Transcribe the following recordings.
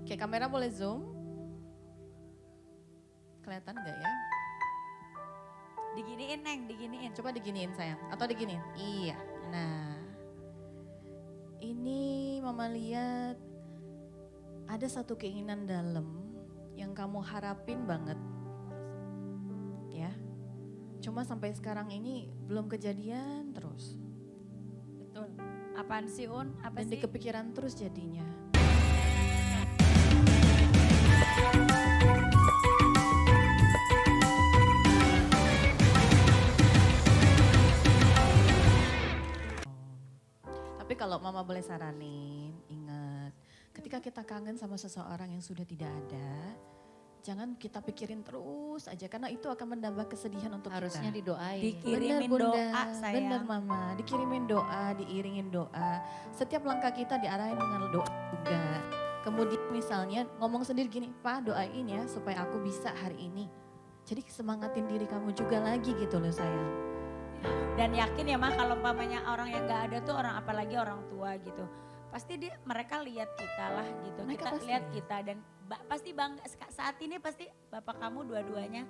Oke, kamera boleh zoom. Kelihatan nggak ya? Diginiin Neng, diginiin. Coba diginiin sayang, atau diginiin. Iya, nah. Ini mama lihat ada satu keinginan dalam yang kamu harapin banget. Ya, cuma sampai sekarang ini belum kejadian terus. Betul. Apaan sih Un? Apa Dan sih? di kepikiran terus jadinya. Tapi kalau mama boleh saranin, ingat ketika kita kangen sama seseorang yang sudah tidak ada, jangan kita pikirin terus aja karena itu akan menambah kesedihan untuk Harusnya kita. didoain. Dikirimin Bener, Bunda. doa sayang. Bener mama, dikirimin doa, diiringin doa. Setiap langkah kita diarahin dengan doa juga. Kemudian misalnya ngomong sendiri gini, Pak doain ya supaya aku bisa hari ini. Jadi semangatin diri kamu juga lagi gitu loh sayang. Dan yakin ya mah kalau umpamanya orang yang gak ada tuh orang apalagi orang tua gitu. Pasti mereka lihat kita lah gitu. Mereka Kita pasti lihat lihat. kita dan pasti bangga. Saat ini pasti bapak kamu dua-duanya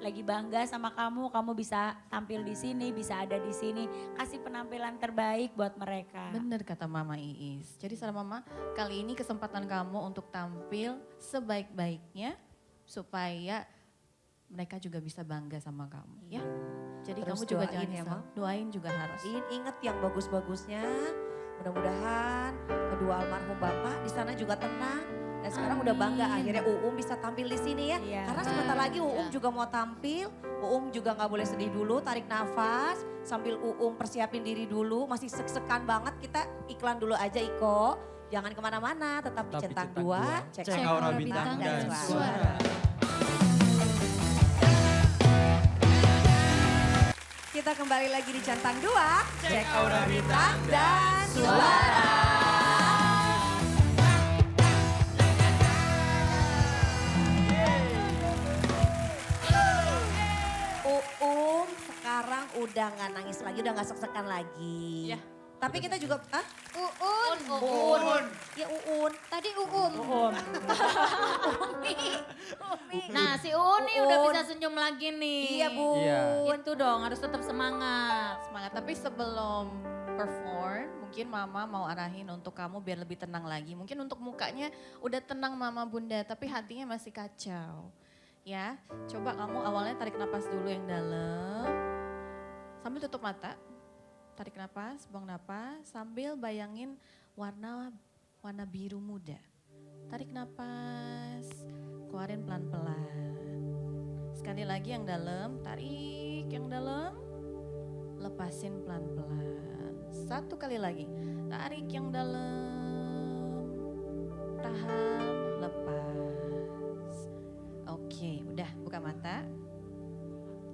lagi bangga sama kamu. Kamu bisa tampil di sini, bisa ada di sini. Kasih penampilan terbaik buat mereka. Bener kata Mama Iis. Jadi saran Mama, kali ini kesempatan kamu untuk tampil sebaik-baiknya supaya mereka juga bisa bangga sama kamu ya. Jadi Terus kamu juga doain jangan ya, nyesal. Mam. Doain juga harus. Ingat yang bagus-bagusnya. Mudah-mudahan kedua almarhum bapak di sana juga tenang. Dan sekarang udah bangga Amin. akhirnya Uum bisa tampil di sini ya. Iya. Karena sebentar lagi Uum juga mau tampil. Uum juga nggak boleh sedih dulu, tarik nafas. Sambil Uum persiapin diri dulu. Masih sek-sekan banget, kita iklan dulu aja Iko. Jangan kemana-mana, tetap di Centang 2. Cek Aura Bintang dan Suara. Kita kembali lagi di Centang 2. Cek Aura Bintang Dan Suara. Uum sekarang udah nggak nangis lagi, udah nggak sek-sekan lagi. Ya. Tapi kita juga, ah? Uun. Ya Uun. Tadi Uum. Om. Nah si Uun nih udah Uun. bisa senyum lagi nih. Iya Bu. Iya. Itu dong harus tetap semangat. Semangat. Tapi sebelum perform, mungkin Mama mau arahin untuk kamu biar lebih tenang lagi. Mungkin untuk mukanya udah tenang Mama Bunda, tapi hatinya masih kacau. Ya, coba kamu awalnya tarik napas dulu yang dalam. Sambil tutup mata. Tarik napas, buang napas, sambil bayangin warna biru muda. Tarik napas, keluarin pelan-pelan. Sekali lagi yang dalam, tarik yang dalam, lepasin pelan-pelan. Satu kali lagi, tarik yang dalam, tahan, lepas. Oke, udah buka mata.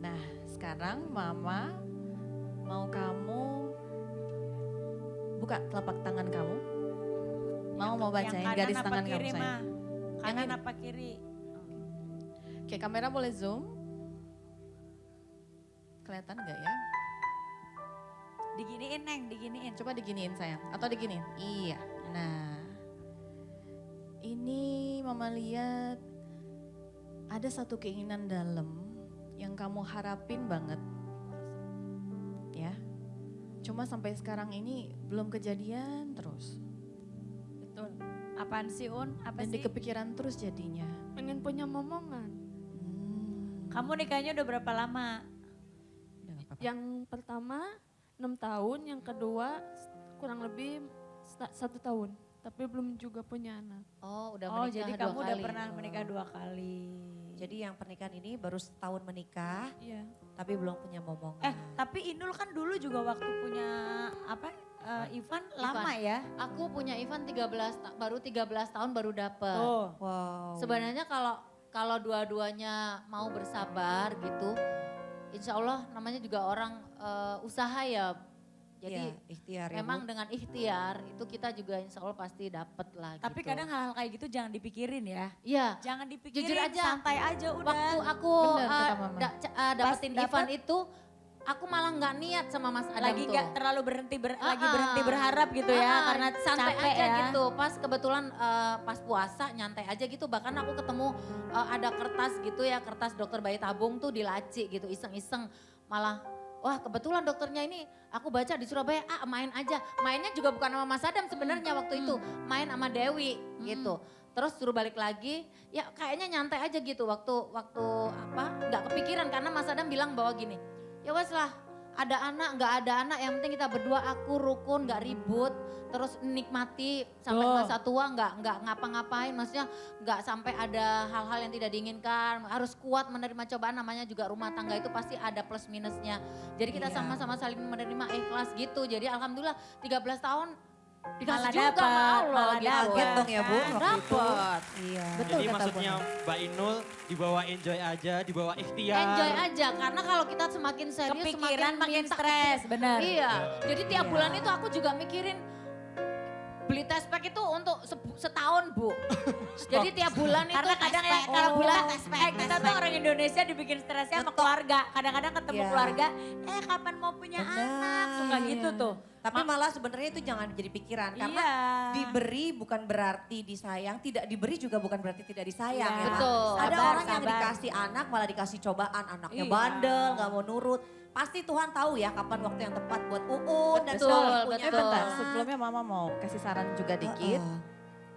Nah, sekarang Mama mau kamu buka telapak tangan kamu. Mau bacain Yang garis kanan tangan apa kamu kiri, sayang. Ma? Kanan kiri. apa kiri? Oke, kamera boleh zoom. Kelihatan nggak ya? Diginiin Neng, diginiin. Coba diginiin sayang, atau diginiin. Iya, nah. Ini Mama lihat ada satu keinginan dalam yang kamu harapin banget. Ya, cuma sampai sekarang ini belum kejadian terus. Betul. Apaan sih Un? Apa Dan di sih? kepikiran terus jadinya. Pengen punya momongan. Kamu nikahnya udah berapa lama? Udah nggak apa-apa. Yang pertama 6 tahun, yang kedua kurang lebih 1 tahun. Tapi belum juga punya anak. Oh udah Oh menikah jadi 2 kamu udah kali. pernah menikah 2 kali. Jadi yang pernikahan ini baru setahun menikah, Iya. tapi belum punya momongan. Tapi Inul kan dulu juga waktu punya apa Ivan lama ya. Aku punya Ivan 13 tahun baru dapet. Tuh. Wow. Sebenarnya kalau dua-duanya mau bersabar gitu, insya Allah namanya juga orang usaha ya. Jadi Iya, ikhtiar ya, memang Bu. dengan ikhtiar itu kita juga insya Allah pasti dapet lah Tapi gitu. kadang hal-hal kayak gitu jangan dipikirin ya. Iya, Jangan dipikirin, Jujur aja, santai aja udah. waktu aku Bener kata Mama. dapetin Pas Ivan dapet, itu aku malah nggak niat sama Mas Adam Lagi tuh. nggak terlalu berhenti lagi Ah, berhenti berharap gitu ya karena santai capek aja ya. gitu. Pas kebetulan pas puasa nyantai aja gitu. Bahkan aku ketemu ada kertas gitu ya, kertas dokter bayi tabung tuh di laci gitu, iseng-iseng. Malah wah kebetulan dokternya ini aku baca di Surabaya, main aja. Mainnya juga bukan sama Mas Adam sebenarnya waktu itu, main sama Dewi gitu. Terus suruh balik lagi, ya kayaknya nyantai aja gitu waktu nggak kepikiran karena Mas Adam bilang bahwa gini, ya wes lah ada anak nggak ada anak yang penting kita berdua aku rukun nggak ribut terus nikmati sampai masa tua nggak ngapa-ngapain maksudnya nggak sampai ada hal-hal yang tidak diinginkan harus kuat menerima cobaan namanya juga rumah tangga itu pasti ada plus minusnya jadi kita sama-sama saling menerima ikhlas gitu jadi alhamdulillah 13 tahun dikasih Malah juga dapet, sama Allah malah gitu. dapet. Kaget dong ya Bu waktu itu. Dapet. Iya. Betul Jadi kata maksudnya Bun. Mbak Inul dibawa enjoy aja, dibawa ikhtiar. Enjoy aja karena kalau kita semakin serius Kepikiran semakin makin kita- stres, benar. Iya, jadi tiap Iya. bulan itu aku juga mikirin beli test pack itu untuk setahun Bu. Jadi tiap bulan itu Karena kadang ya test pack, kalau tiap bulan test pack, kita test tuh pack. orang Indonesia dibikin stresnya sama keluarga. Kadang-kadang ketemu Iya. keluarga, kapan mau punya Benar. anak? Suka gitu tuh. Tapi malah sebenarnya itu jangan jadi pikiran karena Iya. diberi bukan berarti disayang, tidak diberi juga bukan berarti tidak disayang Iya. ya. Betul. Ada Sabar, orang yang sabar. dikasih anak malah dikasih cobaan, anaknya Iya. bandel, nggak mau nurut. Pasti Tuhan tahu ya kapan waktu yang tepat buat Uun dan Betul, sudah punya betul. Bentar, anak. sebelumnya Mama mau kasih saran juga dikit. Heeh.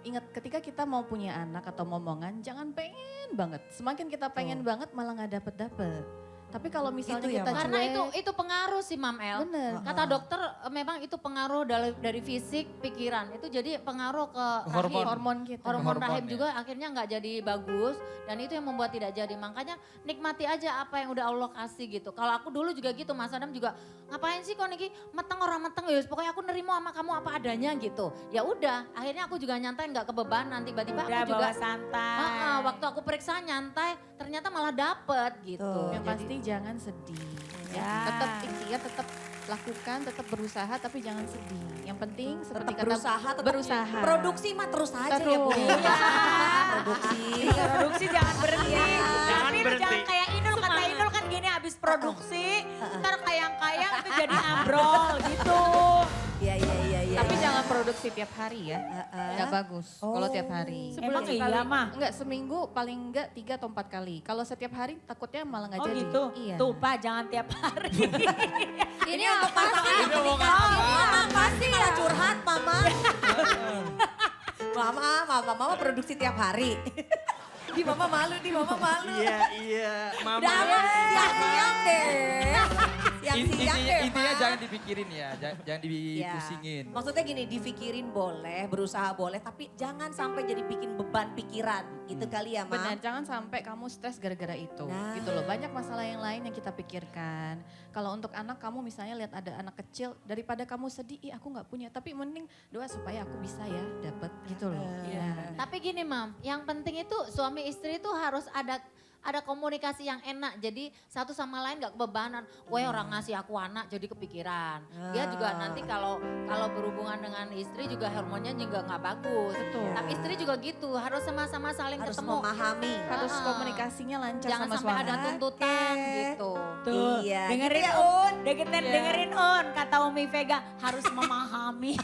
Ingat ketika kita mau punya anak atau momongan, jangan pengen banget. Semakin kita pengen banget malah nggak dapet-dapet. Tapi kalau misalnya Itu ya, kita Mam. Karena cuek, itu pengaruh sih Mam El. bener. Kata dokter memang itu pengaruh dari fisik, pikiran. Itu jadi pengaruh ke Hormon. rahim. Hormon kita. Hormon Hormon rahim ya. juga akhirnya nggak jadi bagus dan itu yang membuat tidak jadi. Makanya nikmati aja apa yang udah Allah kasih gitu. Kalau aku dulu juga gitu, Mas Adam juga ngapain sih kok Niki meteng orang meteng ya pokoknya aku nerimo sama kamu apa adanya gitu. Ya udah, akhirnya aku juga nyantai nggak kebebanan tiba-tiba Udah aku juga bawa santai. waktu aku periksa nyantai ternyata malah dapet gitu. Tuh. Yang pasti jangan sedih. Ya. Tetap ikhtiar, tetap lakukan, tetap berusaha tapi jangan sedih. Yang penting seperti Tetap kata berusaha, tetap berusaha. Produksi mah terus aja ya Bu. Terus. Produksi. Produksi jangan berhenti. Jangan Tapi lu berhenti. jangan kayak Inul, kata Inul kan gini habis produksi, ntar kayang-kayang itu jadi ambrol gitu. Iya, iya, iya, iya. Tapi jangan produksi tiap hari ya. Heeh. Nggak bagus kalau tiap hari. Emang iya mah? Enggak, seminggu paling enggak 3 atau 4 kali. Kalau setiap hari takutnya malah nggak Oh jadi. gitu? Iya. Tuh Pak jangan tiap hari. Ini untuk pasangan Ini omongan Mama pasti malah curhat Mama. Mama produksi tiap hari. Di Mama malu, Mama malu. Iya, Mama. Udah aman, siang-siang deh. Siang-siang deh, Intinya Ma. jangan dipikirin ya, jangan Iya. dipusingin. Maksudnya gini, dipikirin boleh, berusaha boleh, tapi jangan sampai jadi bikin beban pikiran. Gitu kali ya, Ma. Benar, jangan sampai kamu stres gara-gara itu. Nah. Gitu loh, banyak masalah yang lain yang kita pikirkan. Kalau untuk anak kamu misalnya lihat ada anak kecil, daripada kamu sedih, ih aku nggak punya. Tapi mending doa supaya aku bisa ya dapet gitu loh. Iya. Tapi gini Mam, yang penting itu suami istri itu harus ada komunikasi yang enak. Jadi satu sama lain gak kebebanan. Wah orang ngasih aku anak jadi kepikiran. Dia juga nanti kalau berhubungan dengan istri juga hormonnya juga gak bagus. Betul. Tapi istri juga gitu, harus sama-sama saling Harus ketemu. memahami. Harus Ah. komunikasinya lancar Jangan sama sampai suami. ada tuntutan Oke. gitu. Tuh, Iya, dengerin gitu ya, Un. dengerin Un, kata Umi Vega harus memahami.